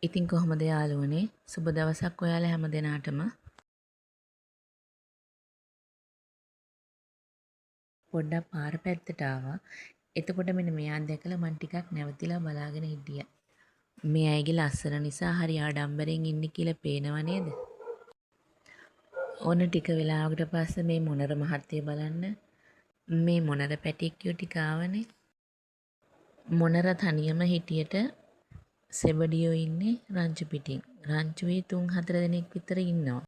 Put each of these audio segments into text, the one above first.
ඉතින් කොහොමද යාළුවනේ? සුබ දවසක් ඔයාලා හැම දිනාටම. පොඩ්ඩක් පාර පැත්තට ආවා. එතකොට මෙන්න මෙයා දැකලා මං ටිකක් නැවතිලා බලාගෙන හිටියා. මේ අයගේ ලස්සන නිසා හරි ආඩම්බරෙන් ඉන්නේ කියලා පේනව නේද? ඔන්න ටික වෙලාවකට පස්සේ මේ මොනර මහත්තය බලන්න. මේ මොනර පැටික්කියෝ ටික ආවනේ. මොනර තනියම හිටියට සෙබඩියෝ ඉන්නේ රංචු පිටින්. රංචුවේ 3-4 දෙනෙක් විතර ඉන්නවා.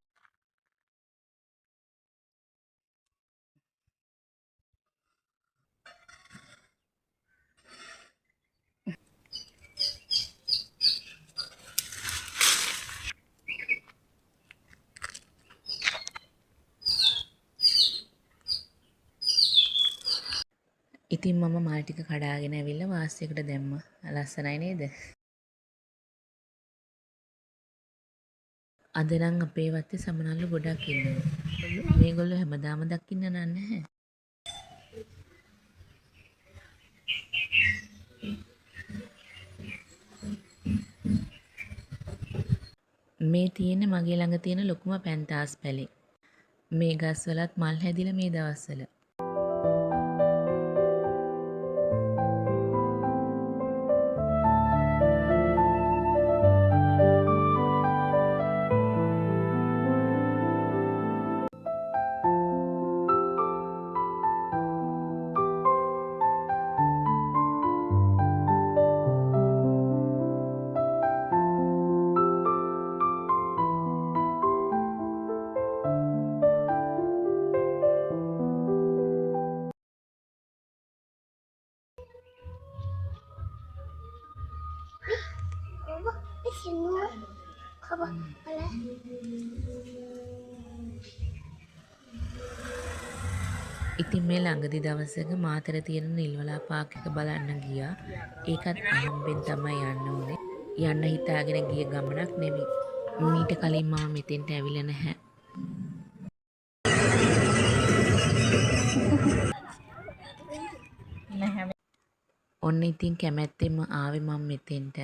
ඉතින් මම මල් ටික කඩාගෙන ඇවිල්ලා වාසියකට දැම්මා. ලස්සනයි නේද? අද නම් අපේ වත්තේ සමනල්ලු ගොඩක් ඉන්නවා. මේගොල්ලෝ හැමදාම දකින්න නැහැ. මේ තියෙන්නේ මගේ ළඟ තියෙන ලොකුම පැන්තාස් පැලේ. මේ ගස්වලත් මල් හැදිලා මේ දවස්වල. ඉතින් මේ ළඟදි දවසක මාතර තියෙන නිල්වලා පාක් එක බලන්න ගියා. ඒකත් අහම්බෙන් තමයි යන්න උනේ. යන්න හිතාගෙන ගිය ගමනක් නෙමෙයි. මීට කලින් මම මෙතෙන්ට ඇවිල්ලා නැහැ. ඔන්න ඉතින් කැමැත්තෙන්ම ආවේ මම මෙතෙන්ට.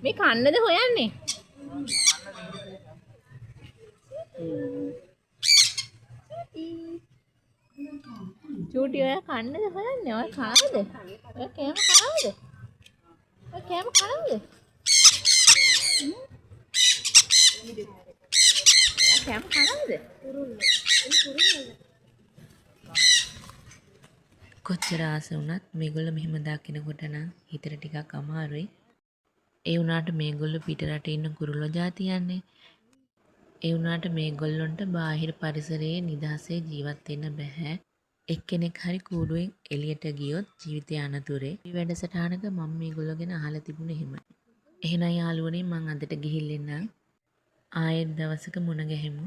මේ කන්නද හොයන්නේ? චූටි ඔයා කන්නද හොයන්නේ? ඔයා කනවද? ඔයා කෑම කනවද? ඔයා කෑම කනවද? ඔයා කෑම කනවද? කොච්චර ආස වුණත් මේගොල්ලෝ මෙහෙම දකිනකොට නම් හිතට ටිකක් අමාරුයි. ඒ වුණාට මේගොල්ලෝ පිට රටේ ඉන්න කුරුල්ලෝ జాතියන්නේ. ඒ වුණාට මේගොල්ලොන්ට බාහිර පරිසරයේ නිදහසේ ජීවත් වෙන්න බෑ. එක්කෙනෙක් හරි කූඩුවෙන් එළියට ගියොත් ජීවිතය අනතුරේ. මේ වැඩසටහනක මම මේගොල්ලෝ ගැන අහලා තිබුණේ එහෙමයි. එහෙනම් යාළුවනේ මං අදට ගිහිල්ලා ආයෙත් දවසක මුණ ගැහෙමු.